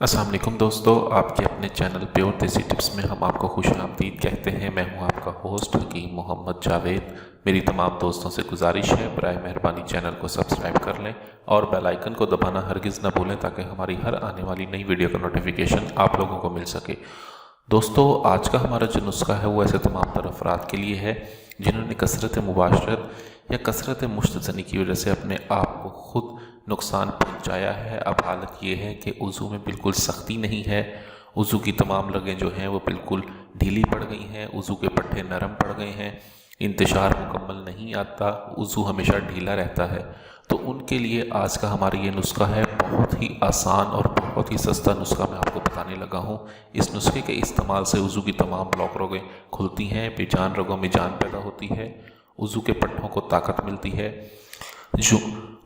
अस्सलाम वालेकुम दोस्तों, आपके अपने चैनल प्योर देसी टिप्स में हम आपको खुश आमदीद कहते हैं। मैं हूं आपका होस्ट हकीम मोहम्मद जावेद। मेरी तमाम दोस्तों से गुजारिश है बराए मेहरबानी चैनल को सब्सक्राइब कर लें और बेल आइकन को दबाना हरगिज़ न भूलें ताकि हमारी हर आने वाली नई वीडियो का नोटिफिकेशन आप लोगों को मिल सके। दोस्तों, आज का हमारा जो नुस्खा है वो ऐसे तमाम तर अफराद के लिए है जिन्होंने कसरत मुबाशरत या कसरत मुश्तज़नी की वजह से अपने आप को ख़ुद नुकसान पहुंचाया है। अब हालत ये है कि वज़ू में बिल्कुल सख्ती नहीं है, वज़ू की तमाम रगें जो हैं वो बिल्कुल ढीली पड़ गई हैं, वज़ू के पट्टे नरम पड़ गए हैं, इंतशार मुकम्मल नहीं आता, वज़ू हमेशा ढीला रहता है। तो उनके लिए आज का हमारा ये नुस्खा है, बहुत ही आसान और बहुत ही सस्ता नुस्खा मैं आपको बताने लगा हूँ। इस नुस्खे के इस्तेमाल से वज़ू की तमाम ब्लॉक रगें खुलती हैं, बेजान रगों में जान पैदा होती है, वज़ू के पट्टों को ताकत मिलती है। जो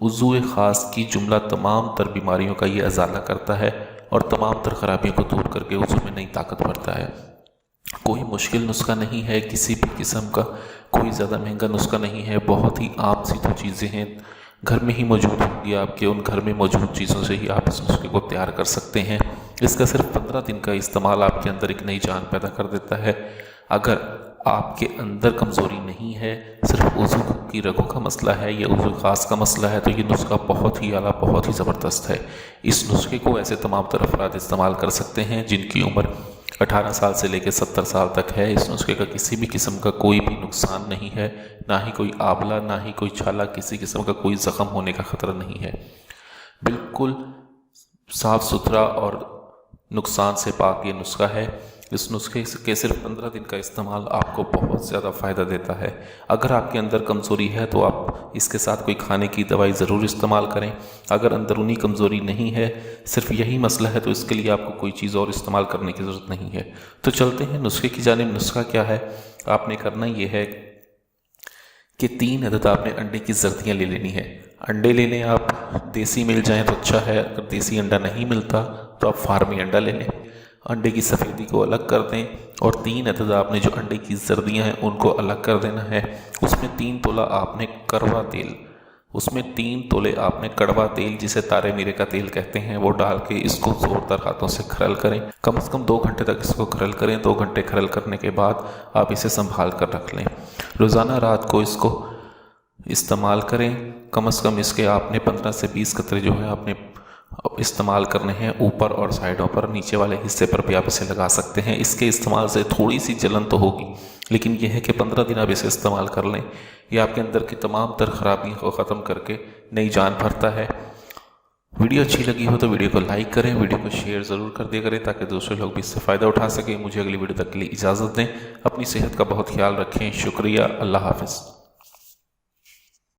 वज़ू ख़ास की जुमला तमाम तर बीमारियों का ये अजाला करता है और तमाम तर ख़राबियों को दूर करके वज़ू में नई ताकत भरता है। कोई मुश्किल नुस्खा नहीं है, किसी भी किस्म का कोई ज़्यादा महंगा नुस्खा नहीं है, बहुत ही आम सी तो चीज़ें हैं, घर में ही मौजूद होंगी। आपके उन घर में मौजूद चीज़ों से ही आप इस नुस्खे को तैयार कर सकते हैं। इसका सिर्फ 15 दिन का इस्तेमाल आपके अंदर एक नई जान पैदा कर देता है। अगर आपके अंदर कमज़ोरी नहीं है, सिर्फ वज़ू की रगों का मसला है या वज़ू ख़ास का मसला है, तो ये नुस्खा बहुत ही आला, बहुत ही ज़बरदस्त है। इस नुस्खे को ऐसे तमाम तर अफराद इस्तेमाल कर सकते हैं जिनकी उम्र 18 साल से लेकर 70 साल तक है। इस नुस्खे का किसी भी किस्म का कोई भी नुकसान नहीं है, ना ही कोई आंवला, ना ही कोई छाला, किसी किस्म का कोई ज़ख़म होने का ख़तरा नहीं है। बिल्कुल साफ़ सुथरा और नुकसान से पाक ये नुस्खा है। इस नुस्खे के सिर्फ 15 दिन का इस्तेमाल आपको बहुत ज़्यादा फ़ायदा देता है। अगर आपके अंदर कमज़ोरी है तो आप इसके साथ कोई खाने की दवाई ज़रूर इस्तेमाल करें। अगर अंदरूनी कमज़ोरी नहीं है, सिर्फ यही मसला है, तो इसके लिए आपको कोई चीज़ और इस्तेमाल करने की ज़रूरत नहीं है। तो चलते हैं नुस्खे की जानिब। नुस्खा क्या है? आपने करना ये है कि 3 अदद आपने अंडे की जर्दियाँ ले लेनी है। अंडे ले लें आप, देसी मिल जाएँ तो अच्छा है, अगर देसी अंडा नहीं मिलता तो आप फार्मी अंडा ले लें। अंडे की सफ़ेदी को अलग कर दें और 3 अदद आपने जो अंडे की जर्दियाँ हैं उनको अलग कर देना है। उसमें 3 तोला आपने कड़वा तेल, उसमें 3 तोले आपने कड़वा तेल, जिसे तारे मीरे का तेल कहते हैं, वो डाल के इसको ज़ोरदार हाथों से खरल करें। कम से कम 2 घंटे तक इसको खरल करें। 2 घंटे खरल करने के बाद आप इसे संभाल कर रख लें। रोज़ाना रात को इसको इस्तेमाल करें। कम से कम इसके आपने 15 से 20 कतरे जो है आपने इस्तेमाल करने हैं। ऊपर और साइडों पर, नीचे वाले हिस्से पर भी आप इसे लगा सकते हैं। इसके इस्तेमाल से थोड़ी सी जलन तो होगी, लेकिन यह है कि 15 दिन आप इसे इस्तेमाल कर लें। ये आपके अंदर की तमाम तर खराबियों को ख़त्म करके नई जान भरता है। वीडियो अच्छी लगी हो तो वीडियो को लाइक करें, वीडियो को शेयर ज़रूर कर दिया करें ताकि दूसरे लोग भी इससे फ़ायदा उठा सकें। मुझे अगली वीडियो तक के लिए इजाज़त दें। अपनी सेहत का बहुत ख्याल रखें। शुक्रिया। अल्लाह हाफ़िज़।